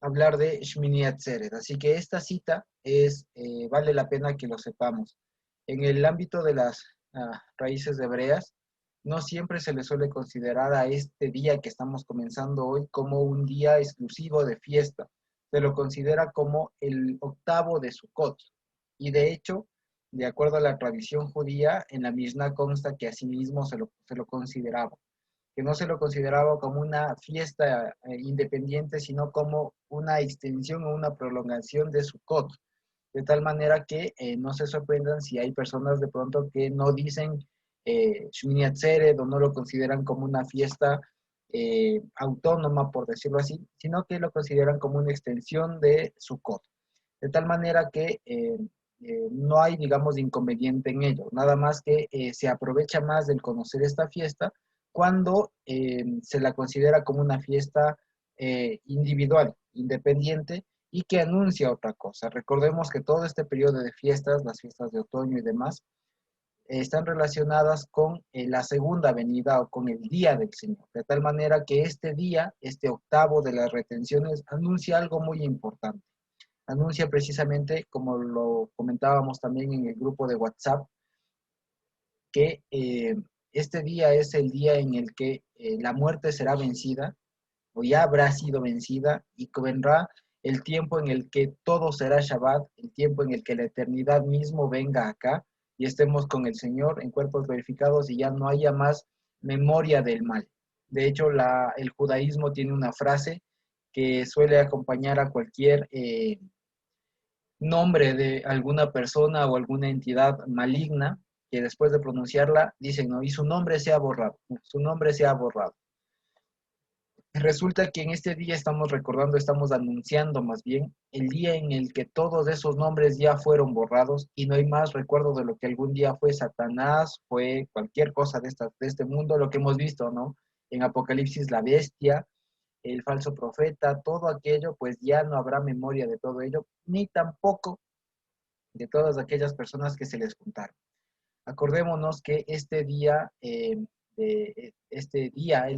hablar de Shmini Atzeret. Así que esta cita vale la pena que lo sepamos. En el ámbito de las raíces hebreas, no siempre se le suele considerar a este día que estamos comenzando hoy como un día exclusivo de fiesta. Se lo considera como el octavo de Sukkot. Y de hecho, de acuerdo a la tradición judía, en la Mishnah consta que asimismo se lo consideraba, que no se lo consideraba como una fiesta independiente, sino como una extensión o una prolongación de Sukkot, de tal manera que no se sorprendan si hay personas de pronto que no dicen Shmini Atzeret o no lo consideran como una fiesta autónoma, por decirlo así, sino que lo consideran como una extensión de Sukkot, de tal manera que no hay, digamos, inconveniente en ello, nada más que se aprovecha más del conocer esta fiesta cuando se la considera como una fiesta individual, independiente, y que anuncia otra cosa. Recordemos que todo este periodo de fiestas, las fiestas de otoño y demás, están relacionadas con la segunda venida o con el día del Señor, de tal manera que este día, este octavo de las retenciones, anuncia algo muy importante. Anuncia precisamente, como lo comentábamos también en el grupo de WhatsApp, que este día es el día en el que la muerte será vencida, o ya habrá sido vencida, y que vendrá el tiempo en el que todo será Shabbat, el tiempo en el que la eternidad mismo venga acá y estemos con el Señor en cuerpos glorificados y ya no haya más memoria del mal. De hecho, el judaísmo tiene una frase que suele acompañar a cualquier nombre de alguna persona o alguna entidad maligna, que después de pronunciarla dicen, no, y su nombre se ha borrado, su nombre se ha borrado. Resulta que en este día estamos recordando, estamos anunciando más bien el día en el que todos esos nombres ya fueron borrados y no hay más recuerdo de lo que algún día fue Satanás, fue cualquier cosa de este mundo, lo que hemos visto, ¿no? En Apocalipsis, la bestia, el falso profeta, todo aquello, pues ya no habrá memoria de todo ello, ni tampoco de todas aquellas personas que se les juntaron. Acordémonos que este día, el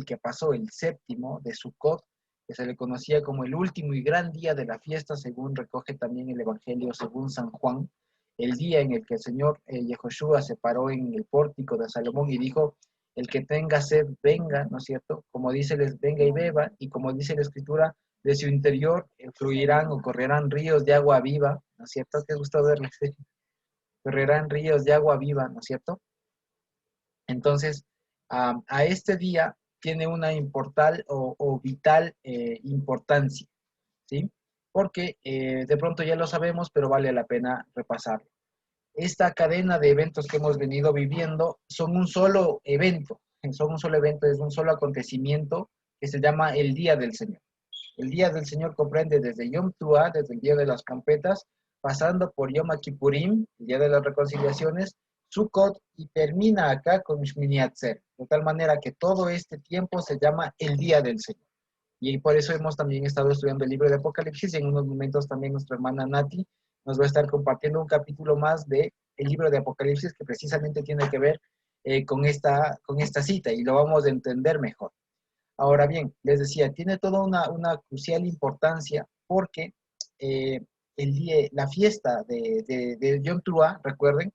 que pasó, el séptimo de Sukkot, que se le conocía como el último y gran día de la fiesta, según recoge también el Evangelio según San Juan, el día en el que el Señor Yehoshua se paró en el pórtico de Salomón y dijo, el que tenga sed, venga, ¿no es cierto? Como dice, les venga y beba, y como dice la Escritura, de su interior fluirán o correrán ríos de agua viva, ¿no es cierto? Qué gusto verles, correrán ríos de agua viva, ¿no es cierto? Entonces, a este día tiene una o vital importancia, ¿sí? Porque de pronto ya lo sabemos, pero vale la pena repasarlo. Esta cadena de eventos que hemos venido viviendo son un solo evento, es un solo acontecimiento que se llama el Día del Señor. El Día del Señor comprende desde Yom Teruah, desde el Día de las Trompetas, pasando por Yom Kippurim, el Día de las Reconciliaciones, Sukkot, y termina acá con Shmini Atzeret, de tal manera que todo este tiempo se llama el Día del Señor. Y por eso hemos también estado estudiando el libro de Apocalipsis, y en unos momentos también nuestra hermana Nati nos va a estar compartiendo un capítulo más del libro de Apocalipsis que precisamente tiene que ver con esta cita, y lo vamos a entender mejor. Ahora bien, les decía, tiene toda una crucial importancia porque eh, la fiesta de Yom Teruah, recuerden,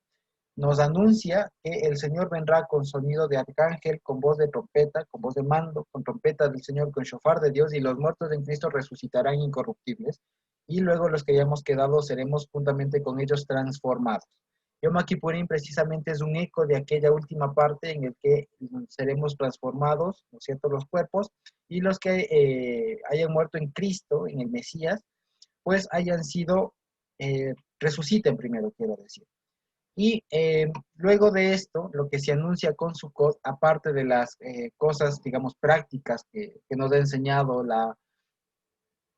nos anuncia que el Señor vendrá con sonido de arcángel, con voz de trompeta, con voz de mando, con trompeta del Señor, con shofar de Dios, y los muertos en Cristo resucitarán incorruptibles, y luego los que hayamos quedado seremos juntamente con ellos transformados. Yom Kippurim precisamente es un eco de aquella última parte en el que seremos transformados, ¿no es cierto?, los cuerpos, y los que hayan muerto en Cristo, en el Mesías, pues hayan sido, resuciten primero, quiero decir. Y luego de esto, lo que se anuncia con Sukkot, aparte de las cosas, digamos, prácticas que nos ha enseñado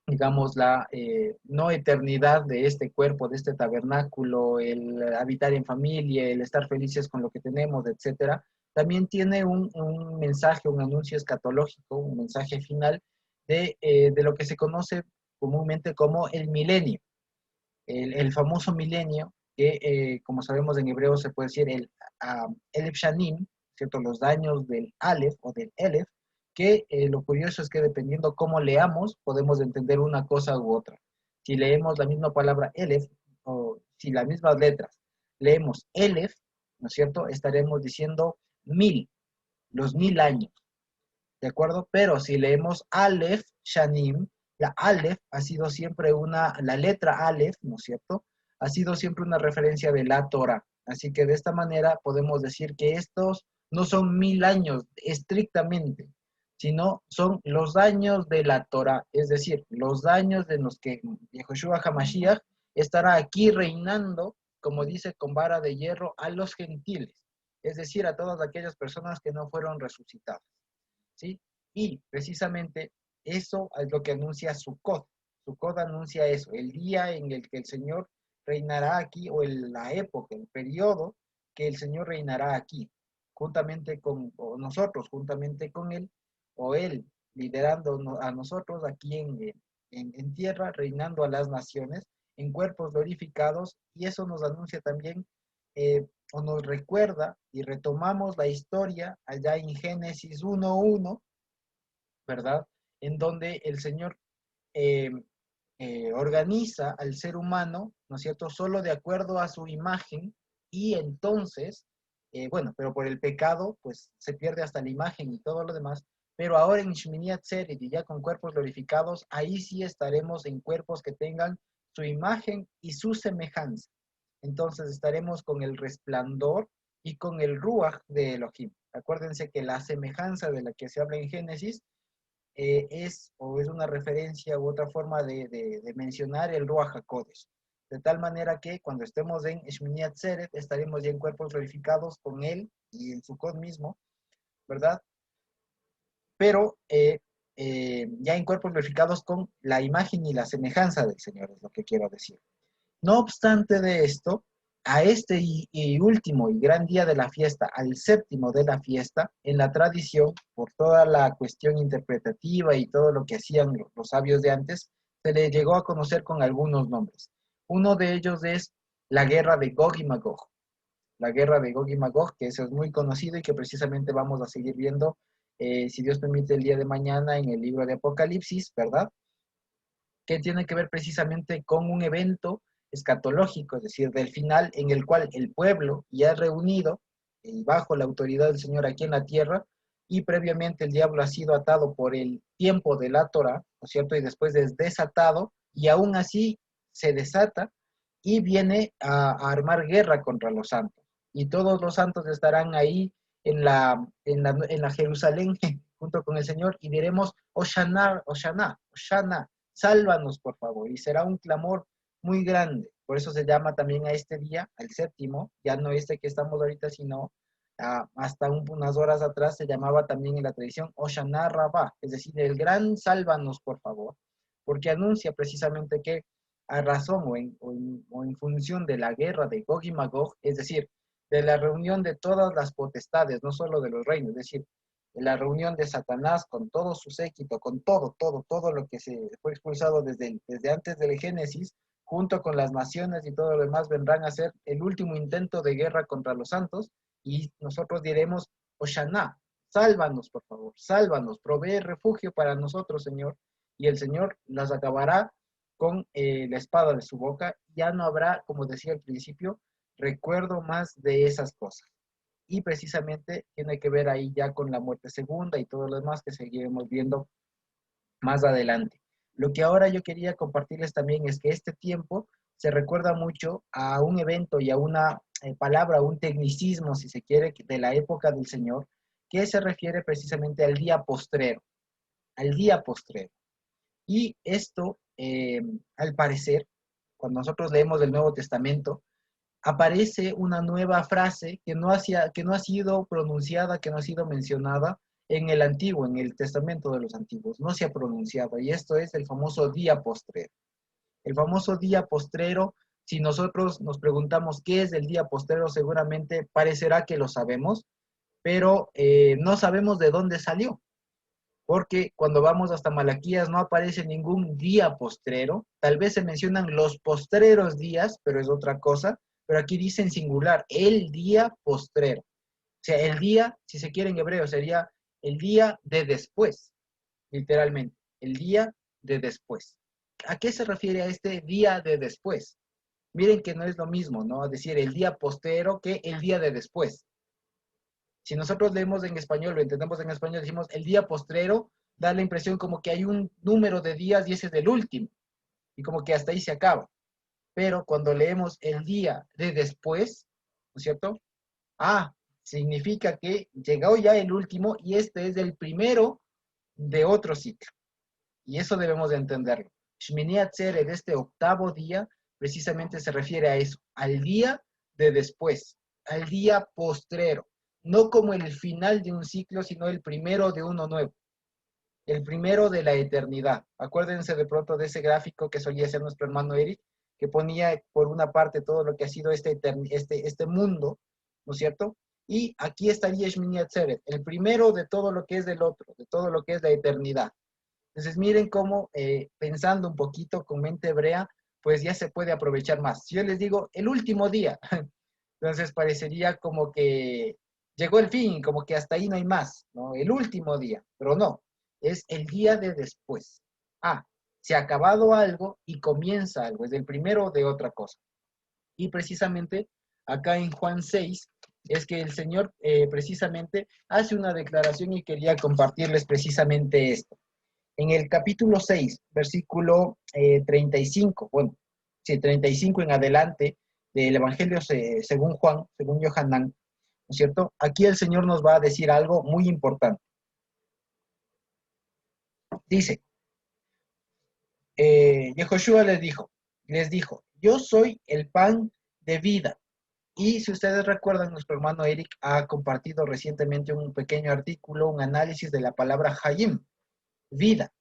digamos, la no eternidad de este cuerpo, de este tabernáculo, el habitar en familia, el estar felices con lo que tenemos, etcétera, también tiene un mensaje, un anuncio escatológico, un mensaje final de lo que se conoce comúnmente como el milenio, el famoso milenio, que como sabemos en hebreo se puede decir el Elef Shanim, ¿cierto? Los daños del Aleph o del Elef, que lo curioso es que dependiendo cómo leamos, podemos entender una cosa u otra. Si leemos la misma palabra Elef, o si las mismas letras leemos Elef, ¿no es cierto? Estaremos diciendo 1000, los 1000 años, ¿de acuerdo? Pero si leemos Aleph, Shanim, la Aleph ha sido siempre la letra Aleph, ¿no es cierto? Ha sido siempre una referencia de la Torah. Así que de esta manera podemos decir que estos no son 1000 años estrictamente, sino son los años de la Torah, es decir, los años de los que Yehoshua HaMashiach estará aquí reinando, como dice, con vara de hierro a los gentiles, es decir, a todas aquellas personas que no fueron resucitadas. ¿Sí? Y precisamente eso es lo que anuncia Sukkot. Sukkot anuncia eso, el día en el que el Señor reinará aquí, o la época, el periodo que el Señor reinará aquí, juntamente con o nosotros, juntamente con Él, o Él liderando a nosotros aquí en tierra, reinando a las naciones en cuerpos glorificados, y eso nos anuncia también o nos recuerda y retomamos la historia allá en Génesis 1:1, ¿verdad? En donde el Señor eh, organiza al ser humano, ¿no es cierto?, solo de acuerdo a su imagen, y entonces, bueno, pero por el pecado, pues se pierde hasta la imagen y todo lo demás, pero ahora en Shmini Atzeret y ya con cuerpos glorificados, ahí sí estaremos en cuerpos que tengan su imagen y su semejanza. Entonces estaremos con el resplandor y con el ruach de Elohim. Acuérdense que la semejanza de la que se habla en Génesis es una referencia u otra forma de mencionar el Ruach HaKodesh. De tal manera que cuando estemos en Shmini Atzeret estaremos ya en cuerpos glorificados con él y en Sukkot mismo, ¿verdad? Pero ya en cuerpos glorificados con la imagen y la semejanza del Señor, es lo que quiero decir. No obstante de esto, a este y último y gran día de la fiesta, al séptimo de la fiesta, en la tradición, por toda la cuestión interpretativa y todo lo que hacían los sabios de antes, se le llegó a conocer con algunos nombres. Uno de ellos es la guerra de Gog y Magog. La guerra de Gog y Magog, que eso es muy conocido y que precisamente vamos a seguir viendo, si Dios permite, el día de mañana en el libro de Apocalipsis, ¿verdad? Que tiene que ver precisamente con un evento escatológico, es decir, del final en el cual el pueblo ya reunido y bajo la autoridad del Señor aquí en la tierra, y previamente el diablo ha sido atado por el tiempo de la Torah, ¿no es cierto? Y después es desatado, y aún así se desata y viene a armar guerra contra los santos. Y todos los santos estarán ahí en la Jerusalén junto con el Señor y diremos, Oshana, Oshana, Oshana, sálvanos por favor, y será un clamor muy grande. Por eso se llama también a este día, al séptimo, ya no este que estamos ahorita, sino hasta unas horas atrás se llamaba también en la tradición Oshana Rabá, es decir, el gran sálvanos por favor, porque anuncia precisamente que a razón o en función de la guerra de Gog y Magog, es decir, de la reunión de todas las potestades, no solo de los reinos, es decir, la reunión de Satanás con todo su séquito, con todo lo que se fue expulsado desde antes del Génesis, junto con las naciones y todo lo demás, vendrán a ser el último intento de guerra contra los santos, y nosotros diremos, Oshana, sálvanos, por favor, sálvanos, provee refugio para nosotros, Señor, y el Señor las acabará con la espada de su boca, ya no habrá, como decía al principio, recuerdo más de esas cosas. Y precisamente tiene que ver ahí ya con la muerte segunda y todo lo demás que seguiremos viendo más adelante. Lo que ahora yo quería compartirles también es que este tiempo se recuerda mucho a un evento y a una palabra, un tecnicismo, si se quiere, de la época del Señor, que se refiere precisamente al día postrero. Y esto, al parecer, cuando nosotros leemos el Nuevo Testamento, aparece una nueva frase que no ha sido pronunciada, que no ha sido mencionada en el Antiguo, en el Testamento de los Antiguos. No se ha pronunciado, y esto es el famoso día postrero. El famoso día postrero, si nosotros nos preguntamos qué es el día postrero, seguramente parecerá que lo sabemos, pero no sabemos de dónde salió, porque cuando vamos hasta Malaquías no aparece ningún día postrero, tal vez se mencionan los postreros días, pero es otra cosa, pero aquí dice en singular, el día postrero. O sea, el día, si se quiere en hebreo, sería el día de después, literalmente, el día de después. ¿A qué se refiere a este día de después? Miren que no es lo mismo, ¿no? Es decir, el día postero que el día de después. Si nosotros leemos en español, lo entendemos en español, decimos el día postrero, da la impresión como que hay un número de días y ese es el último, y como que hasta ahí se acaba. Pero cuando leemos el día de después, ¿no es cierto? Ah, significa que llegó ya el último y este es el primero de otro ciclo. Y eso debemos de entenderlo. Shmini Atzeret, de este octavo día, precisamente se refiere a eso, al día de después, al día postrero. No como el final de un ciclo, sino el primero de uno nuevo, el primero de la eternidad. Acuérdense de pronto de ese gráfico que solía hacer nuestro hermano Eric, que ponía por una parte todo lo que ha sido este mundo, ¿no es cierto? Y aquí estaría Shmini Atzeret, el primero de todo lo que es del otro, de todo lo que es la eternidad. Entonces miren cómo pensando un poquito con mente hebrea, pues ya se puede aprovechar más. Si yo les digo el último día, entonces parecería como que llegó el fin, como que hasta ahí no hay más, ¿no? El último día, pero no, es el día de después. Ah, se ha acabado algo y comienza algo, es el primero de otra cosa. Y precisamente acá en Juan 6 es que el Señor precisamente hace una declaración y quería compartirles precisamente esto. En el capítulo 6, versículo 35, bueno, sí, 35 en adelante del Evangelio según Juan, según Yohanan, ¿no es cierto? Aquí el Señor nos va a decir algo muy importante. Dice, Yehoshua les dijo, yo soy el pan de vida. Y si ustedes recuerdan, nuestro hermano Eric ha compartido recientemente un pequeño artículo, un análisis de la palabra Hayim, vida.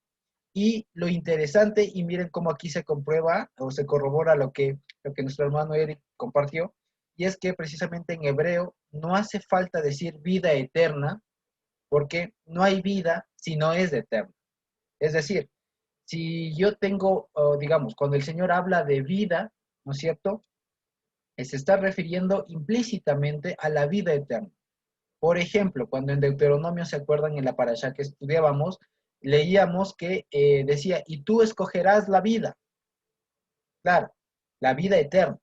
Y lo interesante, y miren cómo aquí se comprueba o se corrobora lo que nuestro hermano Eric compartió, y es que precisamente en hebreo no hace falta decir vida eterna, porque no hay vida si no es eterna. Es decir, si yo tengo, digamos, cuando el Señor habla de vida, ¿no es cierto? Se está refiriendo implícitamente a la vida eterna. Por ejemplo, cuando en Deuteronomio, ¿se acuerdan en la parasha que estudiábamos? Leíamos que decía, y tú escogerás la vida. Claro, la vida eterna.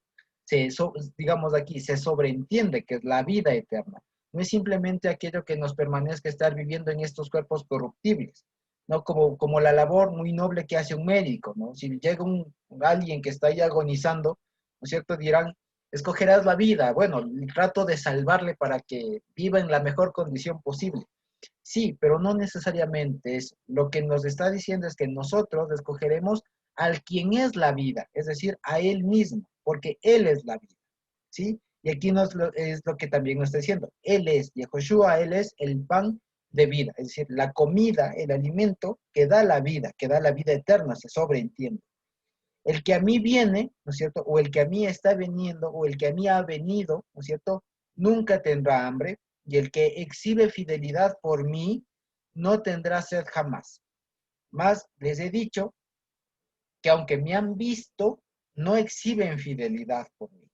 Digamos aquí, se sobreentiende que es la vida eterna. No es simplemente aquello que nos permanezca estar viviendo en estos cuerpos corruptibles, ¿no? Como la labor muy noble que hace un médico, ¿no? Si llega alguien que está ahí agonizando, ¿no es cierto? Dirán, escogerás la vida. Bueno, trato de salvarle para que viva en la mejor condición posible. Sí, pero no necesariamente es. Lo que nos está diciendo es que nosotros escogeremos al quien es la vida, es decir, a Él mismo, porque Él es la vida, ¿sí? Y aquí es lo que también nos está diciendo. Él es, Yehoshua, Él es el pan de vida, es decir, la comida, el alimento que da la vida eterna, se sobreentiende. El que a mí viene, ¿no es cierto? O el que a mí está veniendo, o el que a mí ha venido, ¿no es cierto? Nunca tendrá hambre, y el que exhibe fidelidad por mí, no tendrá sed jamás. Más les he dicho que aunque me han visto, no exhiben fidelidad por mí.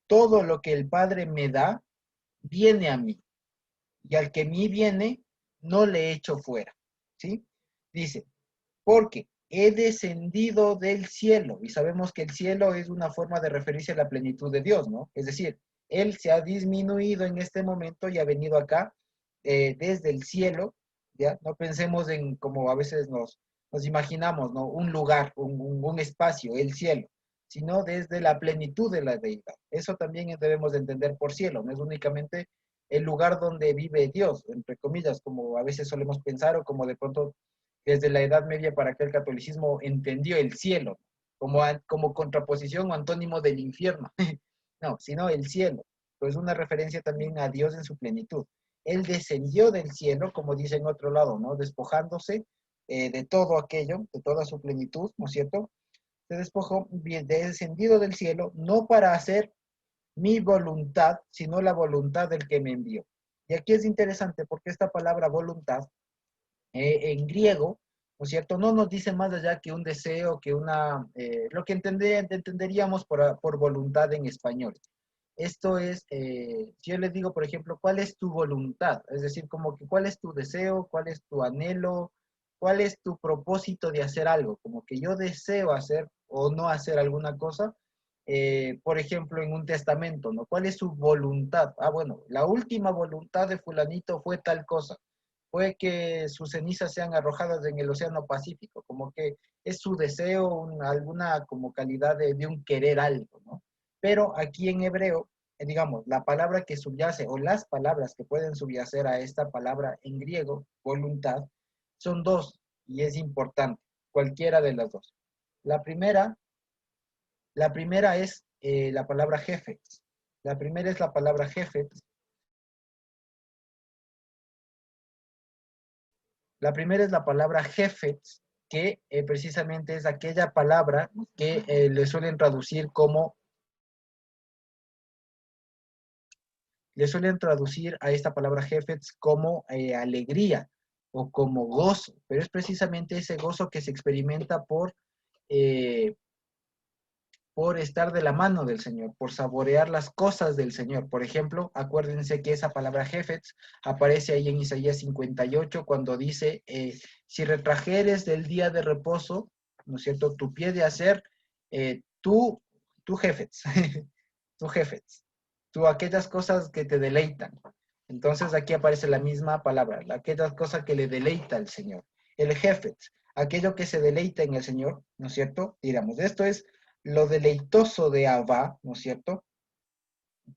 Todo lo que el Padre me da, viene a mí, y al que a mí viene, no le echo fuera. ¿Sí? Dice, porque he descendido del cielo, y sabemos que el cielo es una forma de referirse a la plenitud de Dios, ¿no? Es decir, Él se ha disminuido en este momento y ha venido acá desde el cielo, ¿ya? No pensemos en como a veces nos imaginamos, ¿no? Un lugar, un espacio, el cielo, sino desde la plenitud de la deidad. Eso también debemos de entender por cielo, no es únicamente el lugar donde vive Dios, entre comillas, como a veces solemos pensar o como de pronto desde la Edad Media para que el catolicismo entendió el cielo como contraposición o antónimo del infierno. No, sino el cielo. Pues una referencia también a Dios en su plenitud. Él descendió del cielo, como dice en otro lado, ¿no? Despojándose de todo aquello, de toda su plenitud, ¿no es cierto? Se despojó, descendido del cielo, no para hacer mi voluntad, sino la voluntad del que me envió. Y aquí es interesante porque esta palabra voluntad en griego, ¿no es cierto? No nos dice más allá que un deseo, que lo que entenderíamos por voluntad en español. Esto es, si yo les digo, por ejemplo, ¿cuál es tu voluntad? Es decir, como que cuál es tu deseo, cuál es tu anhelo, cuál es tu propósito de hacer algo, como que yo deseo hacer o no hacer alguna cosa, por ejemplo, en un testamento, ¿no? ¿Cuál es su voluntad? Ah, bueno, la última voluntad de fulanito fue tal cosa, fue que sus cenizas sean arrojadas en el Océano Pacífico, como que es su deseo, alguna como calidad de un querer algo, ¿no? Pero aquí en hebreo, digamos, la palabra que subyace o las palabras que pueden subyacer a esta palabra en griego, voluntad, son dos y es importante, cualquiera de las dos. La primera, la primera es la palabra jefetz. La primera es la palabra jefetz. La primera es la palabra jefetz, que precisamente es aquella palabra que le suelen traducir a esta palabra jefetz como alegría o como gozo, pero es precisamente ese gozo que se experimenta eh, por estar de la mano del Señor, por saborear las cosas del Señor. Por ejemplo, acuérdense que esa palabra jefetz aparece ahí en Isaías 58 cuando dice, si retrajeres del día de reposo, ¿no es cierto?, tu pie de hacer, tú jefetz, tú jefetz, tú aquellas cosas que te deleitan. Entonces aquí aparece la misma palabra, aquellas cosas que le deleita al Señor. El jefetz, aquello que se deleita en el Señor, ¿no es cierto? Digamos, esto es lo deleitoso de Abba, ¿no es cierto?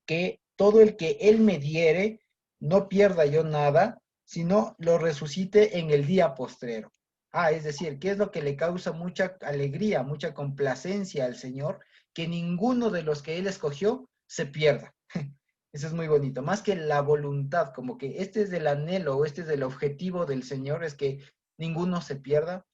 Que todo el que Él me diere, no pierda yo nada, sino lo resucite en el día postrero. Ah, es decir, ¿qué es lo que le causa mucha alegría, mucha complacencia al Señor? Que ninguno de los que Él escogió se pierda. Eso es muy bonito. Más que la voluntad, como que este es el anhelo o este es el objetivo del Señor, es que ninguno se pierda,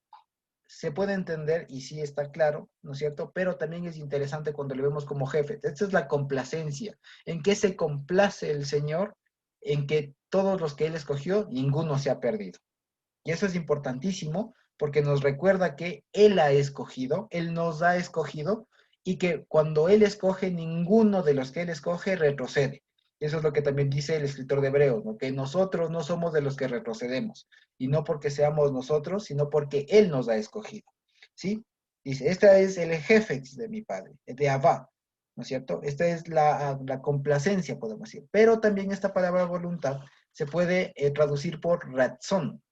se puede entender y sí está claro, ¿no es cierto? Pero también es interesante cuando lo vemos como jefe. Esta es la complacencia. ¿En qué se complace el Señor? En que todos los que Él escogió, ninguno se ha perdido. Y eso es importantísimo porque nos recuerda que Él ha escogido, Él nos ha escogido y que cuando Él escoge, ninguno de los que Él escoge retrocede. Eso es lo que también dice el escritor de Hebreos, ¿no? Que nosotros no somos de los que retrocedemos, y no porque seamos nosotros, sino porque Él nos ha escogido, ¿sí? Dice, esta es el jefe de mi Padre, de Abba, ¿no es cierto? Esta es la complacencia, podemos decir. Pero también esta palabra voluntad se puede traducir por razón,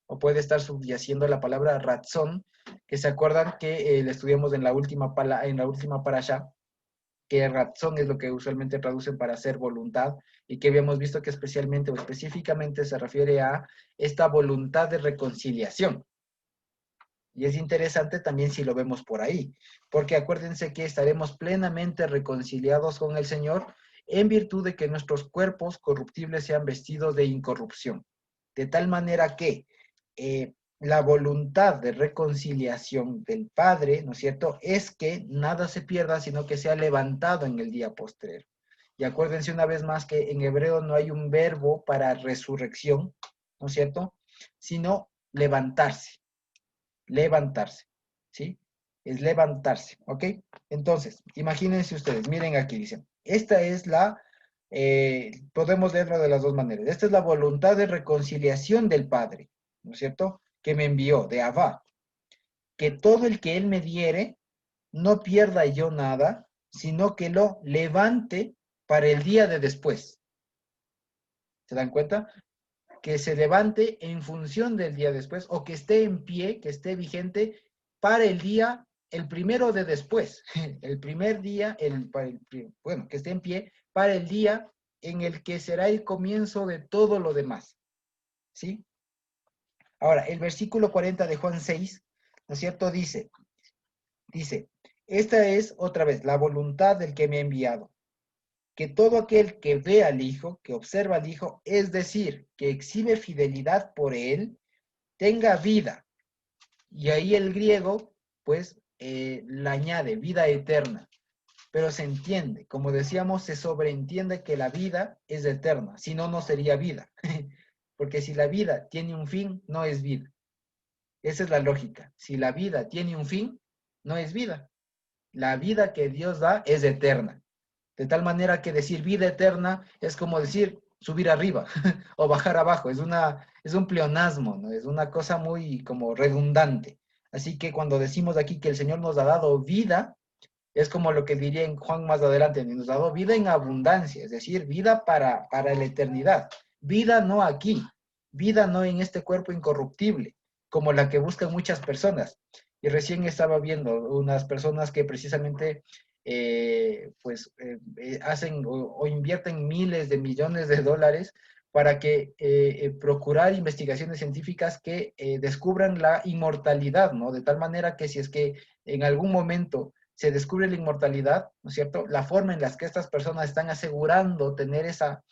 o puede estar subyaciendo la palabra razón, que se acuerdan que la estudiamos en la última parasha, que razón es lo que usualmente traducen para hacer voluntad, y que habíamos visto que especialmente o específicamente se refiere a esta voluntad de reconciliación. Y es interesante también si lo vemos por ahí, porque acuérdense que estaremos plenamente reconciliados con el Señor en virtud de que nuestros cuerpos corruptibles sean vestidos de incorrupción. De tal manera que la voluntad de reconciliación del Padre, ¿no es cierto?, es que nada se pierda, sino que sea levantado en el día postrero. Y acuérdense una vez más que en hebreo no hay un verbo para resurrección, ¿no es cierto?, sino levantarse, levantarse, ¿sí? Es levantarse, ¿ok? Entonces, imagínense ustedes, miren aquí, dicen, esta es podemos leerlo de las dos maneras, esta es la voluntad de reconciliación del Padre, ¿no es cierto?, que me envió, de Abba, que todo el que Él me diere, no pierda yo nada, sino que lo levante para el día de después. ¿Se dan cuenta? Que se levante en función del día después, o que esté en pie, que esté vigente para el día, el primero de después, el primer día, bueno, que esté en pie para el día en el que será el comienzo de todo lo demás, ¿sí? Ahora, el versículo 40 de Juan 6, ¿no es cierto? Dice, esta es otra vez la voluntad del que me ha enviado, que todo aquel que ve al Hijo, que observa al Hijo, es decir, que exhibe fidelidad por él, tenga vida. Y ahí el griego, pues, la añade, vida eterna. Pero se entiende, como decíamos, se sobreentiende que la vida es eterna, si no, no sería vida. Porque si la vida tiene un fin, no es vida. Esa es la lógica. Si la vida tiene un fin, no es vida. La vida que Dios da es eterna. De tal manera que decir vida eterna es como decir subir arriba o bajar abajo. Es un pleonasmo, ¿no? Es una cosa muy como redundante. Así que cuando decimos aquí que el Señor nos ha dado vida, es como lo que diría en Juan más adelante, nos ha dado vida en abundancia, es decir, vida para la eternidad. Vida no aquí, vida no en este cuerpo incorruptible, como la que buscan muchas personas. Y recién estaba viendo unas personas que precisamente hacen o invierten miles de millones de dólares para que procurar investigaciones científicas que descubran la inmortalidad, ¿no? De tal manera que si es que en algún momento se descubre la inmortalidad, ¿no es cierto? La forma en la que estas personas están asegurando tener esa,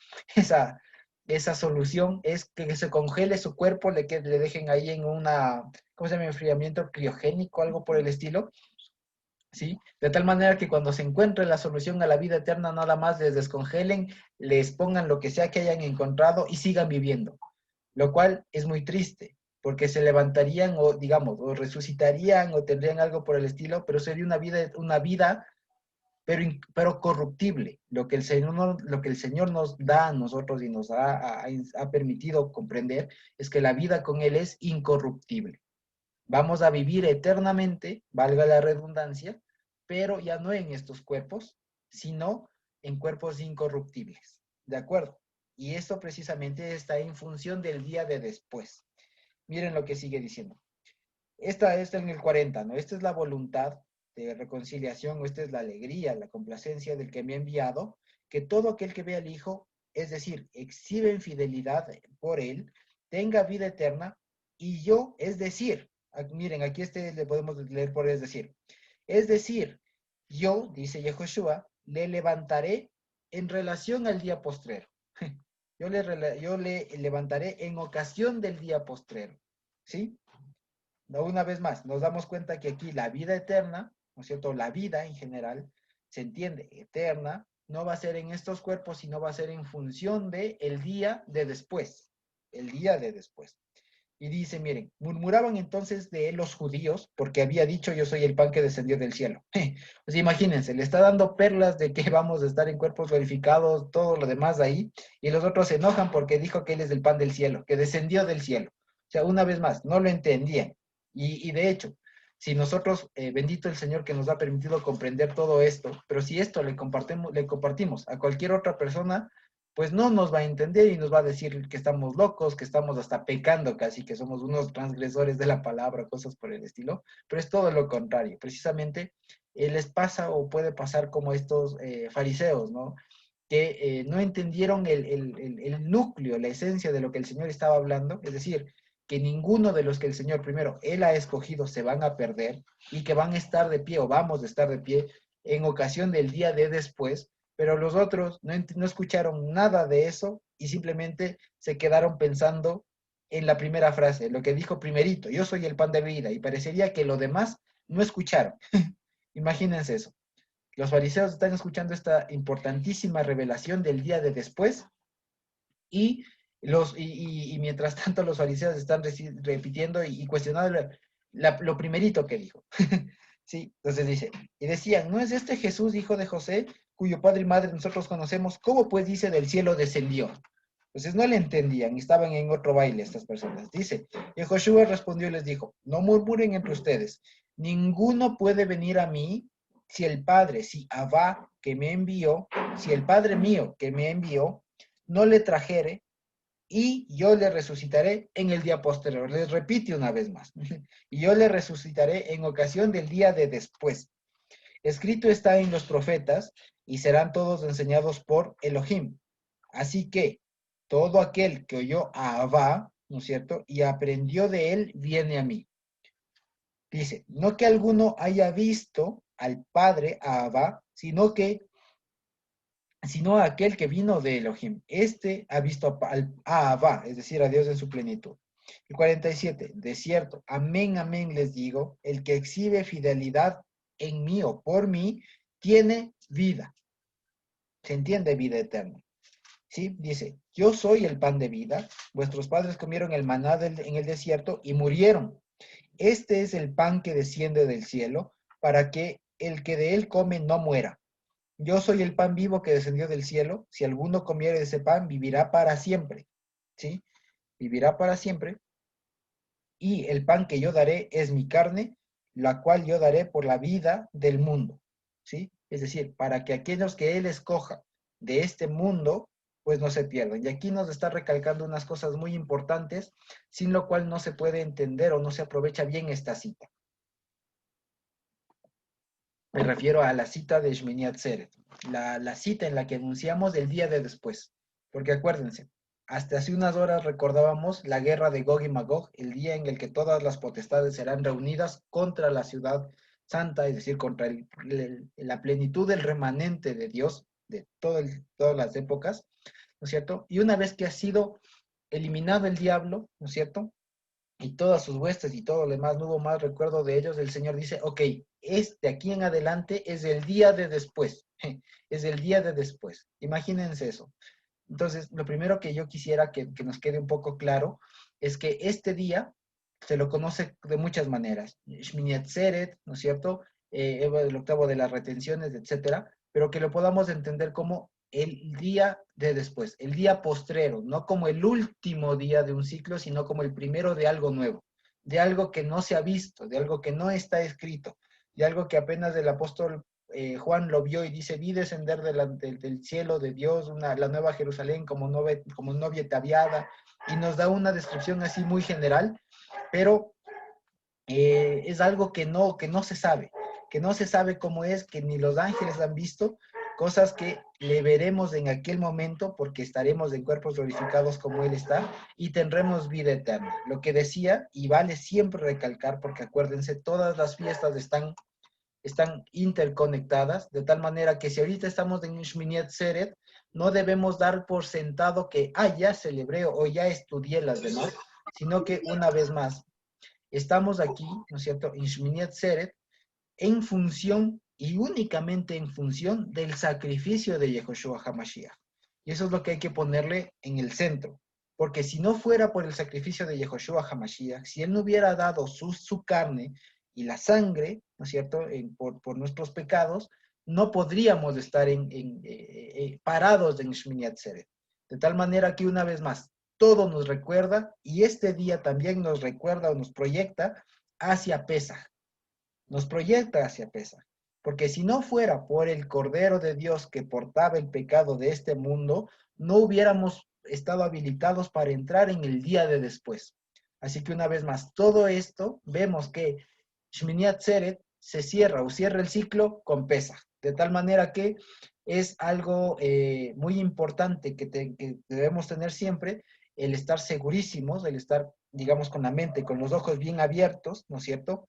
esa solución es que se congele su cuerpo, le dejen ahí en una, ¿cómo se llama? Enfriamiento criogénico, algo por el estilo, ¿sí? De tal manera que cuando se encuentre la solución a la vida eterna, nada más les descongelen, les pongan lo que sea que hayan encontrado y sigan viviendo, lo cual es muy triste, porque se levantarían o, digamos, o resucitarían o tendrían algo por el estilo, pero sería una vida pero corruptible. Lo que el Señor nos da a nosotros y nos ha permitido comprender es que la vida con Él es incorruptible. Vamos a vivir eternamente, valga la redundancia, pero ya no en estos cuerpos, sino en cuerpos incorruptibles. ¿De acuerdo? Y esto precisamente está en función del día de después. Miren lo que sigue diciendo. Esta está en el 40, ¿no? Esta es la voluntad de reconciliación, o esta es la alegría, la complacencia del que me ha enviado, que todo aquel que vea al Hijo, es decir, exhibe fidelidad por Él, tenga vida eterna, y yo, es decir, miren, aquí le podemos leer por es decir, yo, dice Yehoshua, le levantaré en relación al día postrero. Yo le levantaré en ocasión del día postrero, ¿sí? Una vez más, nos damos cuenta que aquí la vida eterna, ¿no es cierto? La vida en general, se entiende eterna, no va a ser en estos cuerpos, sino va a ser en función de el día de después, el día de después. Y dice, miren, murmuraban entonces de él los judíos, porque había dicho, yo soy el pan que descendió del cielo. Pues imagínense, le está dando perlas de que vamos a estar en cuerpos glorificados, todo lo demás ahí, y los otros se enojan porque dijo que él es el pan del cielo, que descendió del cielo. O sea, una vez más, no lo entendían. Y de hecho, si nosotros, bendito el Señor que nos ha permitido comprender todo esto, pero si esto le compartimos a cualquier otra persona, pues no nos va a entender y nos va a decir que estamos locos, que estamos hasta pecando casi, que somos unos transgresores de la palabra, cosas por el estilo, pero es todo lo contrario. Precisamente les pasa o puede pasar como estos fariseos, ¿no? Que no entendieron el núcleo, la esencia de lo que el Señor estaba hablando, es decir, que ninguno de los que el Señor primero, Él ha escogido, se van a perder y que van a estar de pie o vamos a estar de pie en ocasión del día de después, pero los otros no escucharon nada de eso y simplemente se quedaron pensando en la primera frase, lo que dijo primerito, yo soy el pan de vida, y parecería que lo demás no escucharon. Imagínense eso. Los fariseos están escuchando esta importantísima revelación del día de después y, mientras tanto los fariseos están repitiendo y cuestionando lo primerito que dijo. Sí, entonces dice, y decían, ¿no es este Jesús, hijo de José, cuyo padre y madre nosotros conocemos? ¿Cómo pues dice del cielo descendió? Entonces no le entendían, estaban en otro baile estas personas. Dice, y Josué respondió y les dijo, no murmuren entre ustedes, ninguno puede venir a mí si el Padre, si Abba que me envió, si el Padre mío que me envió, no le trajere, y yo le resucitaré en el día posterior. Les repite una vez más. Y yo le resucitaré en ocasión del día de después. Escrito está en los profetas, y serán todos enseñados por Elohim. Así que todo aquel que oyó a Abba, ¿no es cierto? Y aprendió de él, viene a mí. Dice, no que alguno haya visto al Padre, a Abba, sino aquel que vino de Elohim. Este ha visto a Abba, es decir, a Dios en su plenitud. El 47, de cierto, amén, amén les digo, el que exhibe fidelidad en mí o por mí, tiene vida. Se entiende vida eterna. ¿Sí? Dice, yo soy el pan de vida, vuestros padres comieron el maná en el desierto y murieron. Este es el pan que desciende del cielo, para que el que de él come no muera. yo soy el pan vivo que descendió del cielo, si alguno comiere de ese pan, vivirá para siempre, ¿sí? Vivirá para siempre, y el pan que yo daré es mi carne, la cual yo daré por la vida del mundo, ¿sí? Es decir, para que aquellos que Él escoja de este mundo, pues no se pierdan. Y aquí nos está recalcando unas cosas muy importantes, sin lo cual no se puede entender o no se aprovecha bien esta cita. Me refiero a la cita de Shmini Atzeret, la cita en la que anunciamos el día de después. Porque acuérdense, hasta hace unas horas recordábamos la guerra de Gog y Magog, el día en el que todas las potestades serán reunidas contra la ciudad santa, es decir, contra la plenitud del remanente de Dios de todas las épocas, ¿no es cierto? Y una vez que ha sido eliminado el diablo, ¿no es cierto? Y todas sus huestes y todo lo demás, no hubo más recuerdo de ellos, el Señor dice, ok, de aquí en adelante es el día de después, es el día de después. Imagínense eso. Entonces, lo primero que yo quisiera que nos quede un poco claro es que este día se lo conoce de muchas maneras. Shmini Atzeret, ¿no es cierto? El octavo de las retenciones, etcétera, pero que lo podamos entender como el día de después, el día postrero, no como el último día de un ciclo, sino como el primero de algo nuevo, de algo que no se ha visto, de algo que no está escrito, de algo que apenas el apóstol Juan lo vio y dice, vi descender del cielo de Dios la nueva Jerusalén como novia ataviada, y nos da una descripción así muy general, pero es algo que no se sabe, que no se sabe cómo es, que ni los ángeles han visto, cosas que le veremos en aquel momento porque estaremos en cuerpos glorificados como Él está y tendremos vida eterna. Lo que decía, y vale siempre recalcar, porque acuérdense, todas las fiestas están interconectadas, de tal manera que si ahorita estamos en Shmini Atzeret, no debemos dar por sentado que, ya celebré o ya estudié las demás, sino que una vez más, estamos aquí, ¿no es cierto?, en Shmini Atzeret, en función y únicamente en función del sacrificio de Yehoshua HaMashiach. Y eso es lo que hay que ponerle en el centro. Porque si no fuera por el sacrificio de Yehoshua HaMashiach, si él no hubiera dado su carne y la sangre, ¿no es cierto?, por nuestros pecados, no podríamos estar parados en Shmini Atzeret. De tal manera que una vez más, todo nos recuerda y este día también nos recuerda o nos proyecta hacia Pesaj. Nos proyecta hacia Pesaj. Porque si no fuera por el Cordero de Dios que portaba el pecado de este mundo, no hubiéramos estado habilitados para entrar en el día de después. Así que una vez más, todo esto, vemos que Shmini Atzeret se cierra o cierra el ciclo con Pesaj. De tal manera que es algo muy importante que debemos tener siempre, el estar segurísimos, el estar, digamos, con la mente, con los ojos bien abiertos, ¿no es cierto?,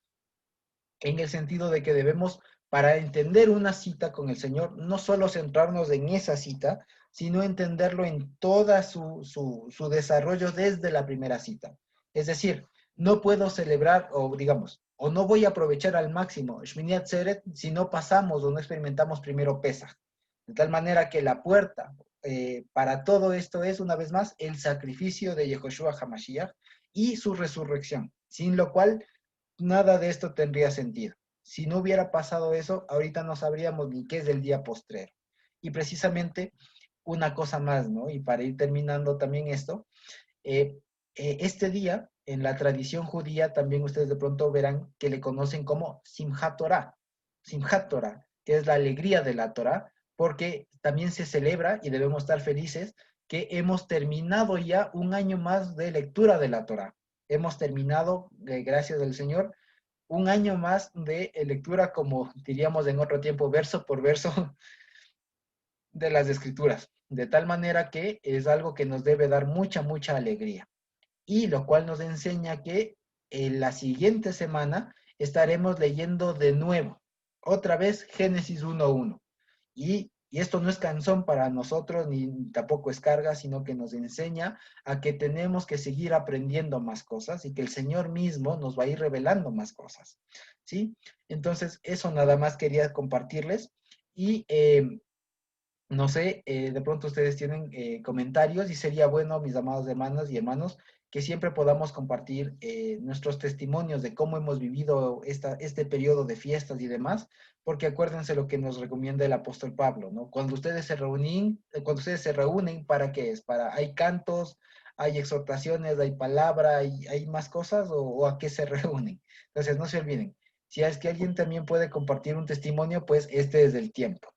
en el sentido de que debemos, para entender una cita con el Señor, no solo centrarnos en esa cita, sino entenderlo en toda su desarrollo desde la primera cita. Es decir, no puedo celebrar, o digamos, o no voy a aprovechar al máximo Shmini Atzeret si no pasamos o no experimentamos primero Pesaj. De tal manera que la puerta para todo esto es, una vez más, el sacrificio de Yehoshua HaMashiach y su resurrección, sin lo cual nada de esto tendría sentido. Si no hubiera pasado eso, ahorita no sabríamos ni qué es el día postrero. Y precisamente una cosa más, ¿no? Y para ir terminando también esto, este día, en la tradición judía, también ustedes de pronto verán que le conocen como Simchat Torah. Simchat Torah, que es la alegría de la Torah, porque también se celebra y debemos estar felices que hemos terminado ya un año más de lectura de la Torah. Hemos terminado, gracias al Señor, un año más de lectura, como diríamos en otro tiempo, verso por verso de las escrituras. De tal manera que es algo que nos debe dar mucha, mucha alegría. Y lo cual nos enseña que en la siguiente semana estaremos leyendo de nuevo, otra vez Génesis 1:1. Y esto no es canción para nosotros, ni tampoco es carga, sino que nos enseña a que tenemos que seguir aprendiendo más cosas y que el Señor mismo nos va a ir revelando más cosas, ¿sí? Entonces, eso nada más quería compartirles. Y no sé, de pronto ustedes tienen comentarios y sería bueno, mis amados hermanas y hermanos, que siempre podamos compartir nuestros testimonios de cómo hemos vivido este periodo de fiestas y demás, porque acuérdense lo que nos recomienda el apóstol Pablo, ¿no? Cuando ustedes se reúnen, ¿para qué es? ¿Hay cantos, hay exhortaciones, hay palabra, hay más cosas o a qué se reúnen? Entonces, no se olviden. Si es que alguien también puede compartir un testimonio, pues este es el tiempo.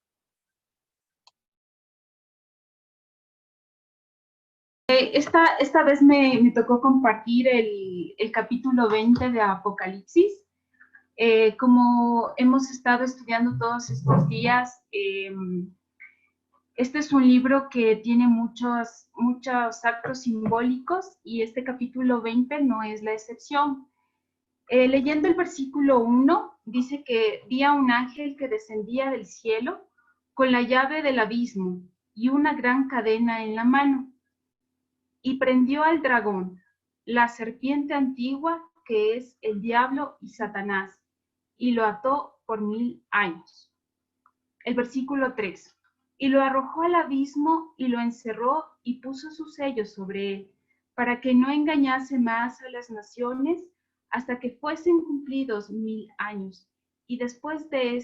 Esta vez me tocó compartir el capítulo 20 de Apocalipsis. Como hemos estado estudiando todos estos días, este es un libro que tiene muchos actos simbólicos y este capítulo 20 no es la excepción. Leyendo el versículo 1, dice que vi a un ángel que descendía del cielo con la llave del abismo y una gran cadena en la mano. Y prendió al dragón, la serpiente antigua, que es el diablo y Satanás, y lo ató por 1000 años. El versículo 3. Y lo arrojó al abismo y lo encerró y puso sus sellos sobre él, para que no engañase más a las naciones hasta que fuesen cumplidos 1000 años. Y después de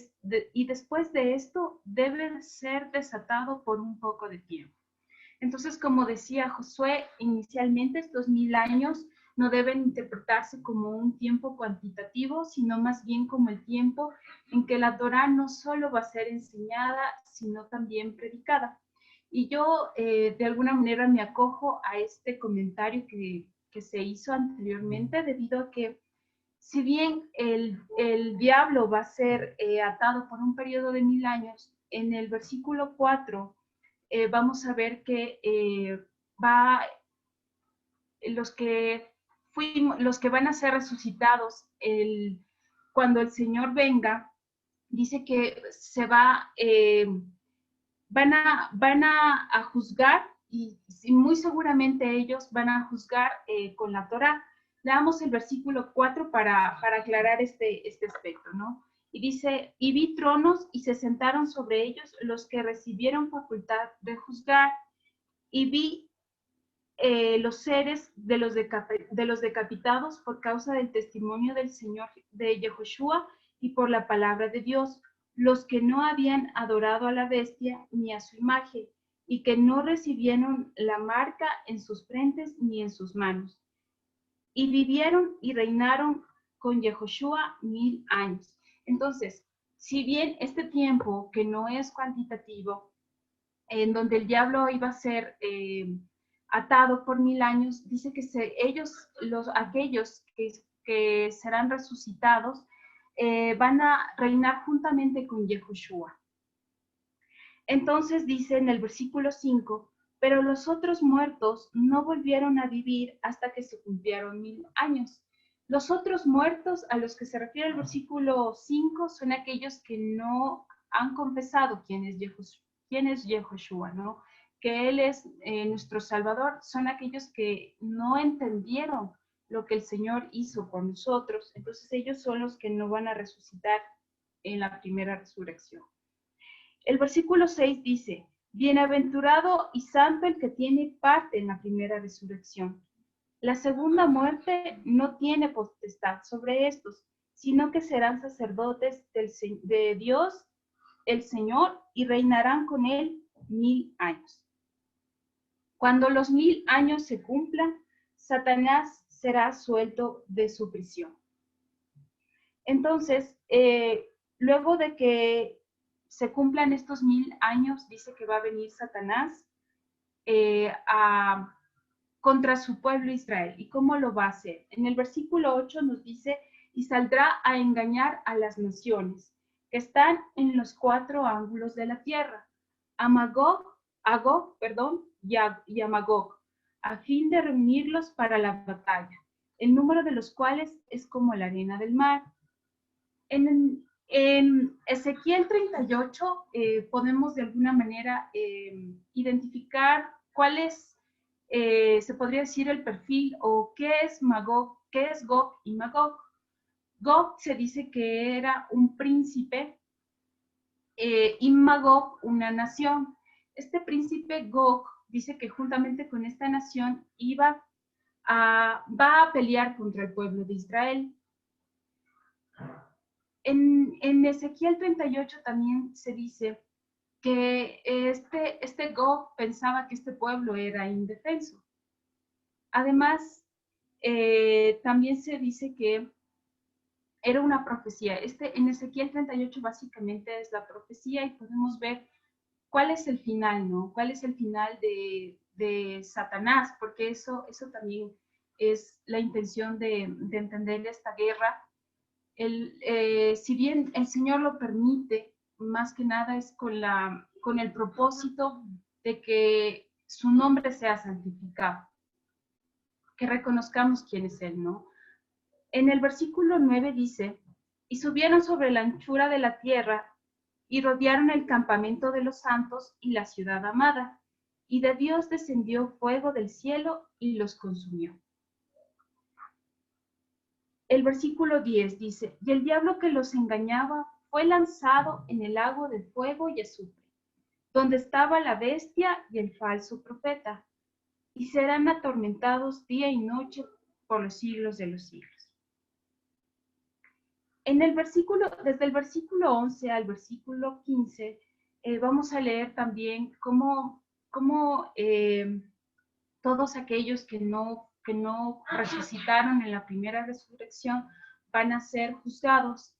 esto debe ser desatado por un poco de tiempo. Entonces, como decía Josué, inicialmente estos 1000 años no deben interpretarse como un tiempo cuantitativo, sino más bien como el tiempo en que la Torá no solo va a ser enseñada, sino también predicada. Y yo, de alguna manera, me acojo a este comentario que se hizo anteriormente, debido a que si bien el diablo va a ser atado por un periodo de 1000 años, en el versículo 4 vamos a ver que los que van a ser resucitados cuando el Señor venga, dice que van a juzgar y muy seguramente ellos van a juzgar con la Torá. Leamos el versículo 4 para aclarar este aspecto, ¿no? Y dice, y vi tronos y se sentaron sobre ellos los que recibieron facultad de juzgar, y vi los seres de los decapitados por causa del testimonio del Señor de Yehoshua y por la palabra de Dios, los que no habían adorado a la bestia ni a su imagen, y que no recibieron la marca en sus frentes ni en sus manos. Y vivieron y reinaron con Yehoshua 1000 años. Entonces, si bien este tiempo, que no es cuantitativo, en donde el diablo iba a ser atado por 1000 años, dice que aquellos que serán resucitados van a reinar juntamente con Yehoshua. Entonces dice en el versículo 5, pero los otros muertos no volvieron a vivir hasta que se cumplieron 1000 años. Los otros muertos a los que se refiere el versículo 5 son aquellos que no han confesado quién es Yehoshua, ¿no? Que Él es nuestro Salvador. Son aquellos que no entendieron lo que el Señor hizo por nosotros. Entonces ellos son los que no van a resucitar en la primera resurrección. El versículo 6 dice, bienaventurado y santo el que tiene parte en la primera resurrección. La segunda muerte no tiene potestad sobre estos, sino que serán sacerdotes de Dios, el Señor, y reinarán con él 1000 años. Cuando los 1000 años se cumplan, Satanás será suelto de su prisión. Entonces, luego de que se cumplan estos 1000 años, dice que va a venir Satanás contra su pueblo Israel. ¿Y cómo lo va a hacer? En el versículo 8 nos dice, y saldrá a engañar a las naciones que están en los 4 ángulos de la tierra, a Gog y a Magog, a fin de reunirlos para la batalla, el número de los cuales es como la arena del mar. En Ezequiel 38 podemos de alguna manera identificar cuál es, se podría decir, el perfil o qué es Gog y Magog. Gog se dice que era un príncipe y Magog una nación. Este príncipe Gog dice que juntamente con esta nación iba va a pelear contra el pueblo de Israel. En Ezequiel 38 también se dice que este Gog pensaba que este pueblo era indefenso. Además, también se dice que era una profecía. En Ezequiel 38 básicamente es la profecía y podemos ver cuál es el final, ¿no? ¿Cuál es el final de Satanás? Porque eso también es la intención de entender esta guerra. Si bien el Señor lo permite, más que nada es con el propósito de que su nombre sea santificado, que reconozcamos quién es Él, ¿no? En el versículo 9 dice, y subieron sobre la anchura de la tierra y rodearon el campamento de los santos y la ciudad amada, y de Dios descendió fuego del cielo y los consumió. El versículo 10 dice, y el diablo que los engañaba fue lanzado en el lago de fuego y azufre, donde estaba la bestia y el falso profeta, y serán atormentados día y noche por los siglos de los siglos. Desde el versículo 11 al versículo 15, vamos a leer también cómo todos aquellos que no resucitaron en la primera resurrección van a ser juzgados.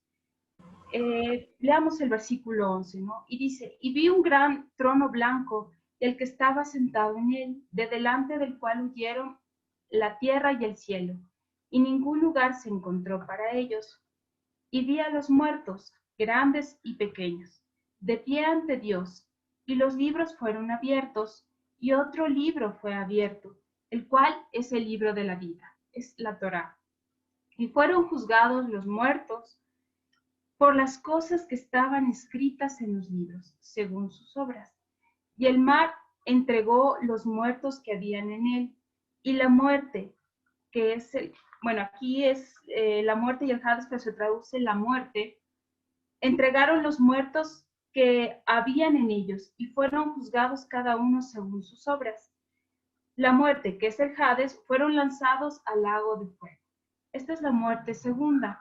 Leamos el versículo 11, ¿no? Y dice, y vi un gran trono blanco, el que estaba sentado en él, de delante del cual huyeron la tierra y el cielo, y ningún lugar se encontró para ellos. Y vi a los muertos, grandes y pequeños, de pie ante Dios, y los libros fueron abiertos, y otro libro fue abierto, el cual es el libro de la vida, es la Torá. Y fueron juzgados los muertos por las cosas que estaban escritas en los libros, según sus obras. Y el mar entregó los muertos que habían en él, y la muerte, que es aquí es la muerte y el Hades, pero se traduce la muerte, entregaron los muertos que habían en ellos y fueron juzgados cada uno según sus obras. La muerte, que es el Hades, fueron lanzados al lago de fuego. Esta es la muerte segunda.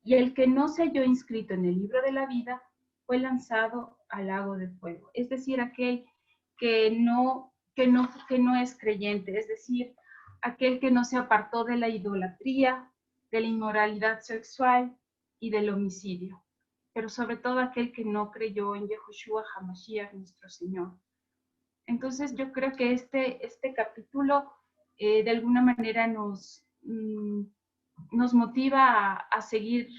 Y el que no se halló inscrito en el libro de la vida fue lanzado al lago de fuego. Es decir, aquel que no es creyente, es decir, aquel que no se apartó de la idolatría, de la inmoralidad sexual y del homicidio, pero sobre todo aquel que no creyó en Yehoshua HaMashiach, nuestro Señor. Entonces yo creo que este capítulo de alguna manera nos motiva a seguir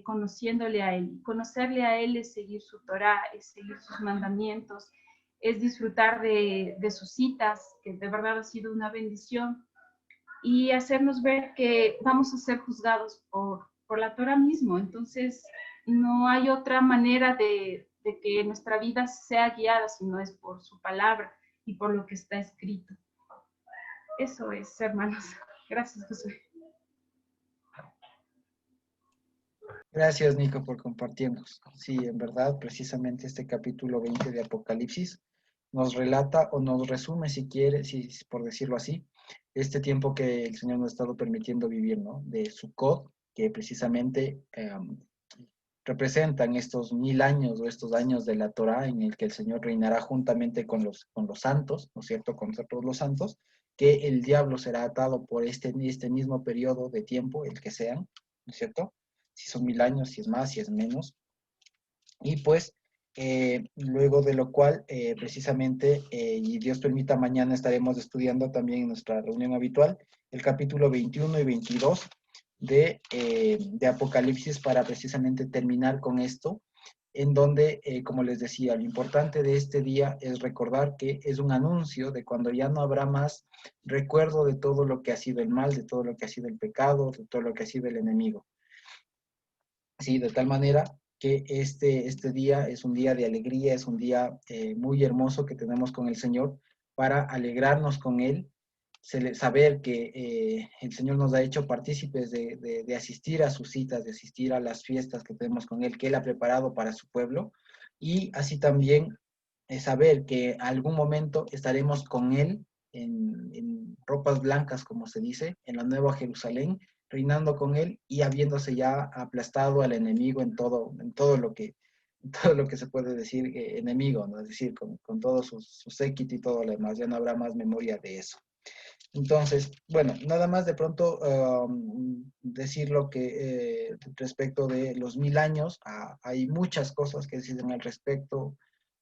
conociéndole a Él. Conocerle a Él es seguir su Torah, es seguir sus mandamientos, es disfrutar de sus citas, que de verdad ha sido una bendición, y hacernos ver que vamos a ser juzgados por la Torah mismo. Entonces, no hay otra manera de que nuestra vida sea guiada, sino es por su palabra y por lo que está escrito. Eso es, hermanos. Gracias, Josué. Gracias, Nico, por compartirnos. Sí, en verdad, precisamente este capítulo 20 de Apocalipsis nos relata o nos resume, si quiere, por decirlo así, este tiempo que el Señor nos ha estado permitiendo vivir, ¿no? De Sukkot, que precisamente representan estos 1000 años o estos años de la Torá en el que el Señor reinará juntamente con los santos, ¿no es cierto?, con todos los santos, que el diablo será atado por este mismo periodo de tiempo, el que sean, ¿no es cierto?, si son 1000 años, si es más, si es menos, y pues luego de lo cual precisamente, y Dios permita, mañana estaremos estudiando también en nuestra reunión habitual el capítulo 21 y 22 de Apocalipsis, para precisamente terminar con esto, en donde, como les decía, lo importante de este día es recordar que es un anuncio de cuando ya no habrá más recuerdo de todo lo que ha sido el mal, de todo lo que ha sido el pecado, de todo lo que ha sido el enemigo. Sí, de tal manera que este día es un día de alegría, es un día muy hermoso que tenemos con el Señor para alegrarnos con Él, saber que el Señor nos ha hecho partícipes de asistir a sus citas, de asistir a las fiestas que tenemos con Él, que Él ha preparado para su pueblo, y así también saber que algún momento estaremos con Él en ropas blancas, como se dice, en la Nueva Jerusalén, reinando con él y habiéndose ya aplastado al enemigo en todo lo que todo lo que se puede decir enemigo, ¿no? Es decir, con todo su séquito y todo lo demás, ya no habrá más memoria de eso. Entonces, bueno, nada más de pronto decir lo que respecto de los 1000 años, hay muchas cosas que se dicen al respecto,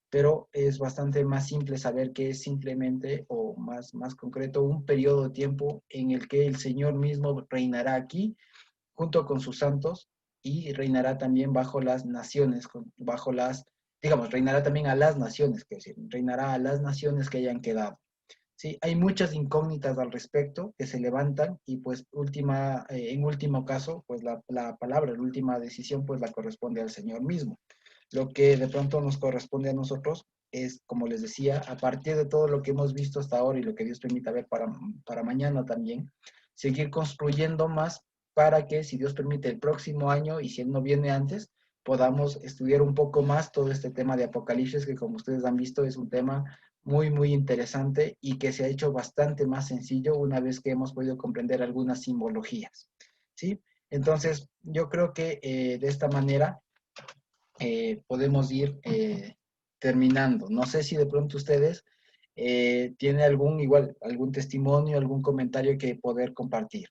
pero es bastante más simple saber que es simplemente, o más concreto, un periodo de tiempo en el que el Señor mismo reinará aquí, junto con sus santos, y reinará también bajo las naciones, bajo las, digamos, reinará también a las naciones, es decir, reinará a las naciones que hayan quedado. Sí, hay muchas incógnitas al respecto que se levantan y pues en último caso, pues la palabra, la última decisión, pues la corresponde al Señor mismo. Lo que de pronto nos corresponde a nosotros es, como les decía, a partir de todo lo que hemos visto hasta ahora y lo que Dios permita ver para mañana también, seguir construyendo más para que, si Dios permite, el próximo año, y si Él no viene antes, podamos estudiar un poco más todo este tema de Apocalipsis, que como ustedes han visto es un tema muy, muy interesante y que se ha hecho bastante más sencillo una vez que hemos podido comprender algunas simbologías, ¿sí? Entonces, yo creo que de esta manera podemos ir terminando. No sé si de pronto ustedes tienen algún testimonio, algún comentario que poder compartir.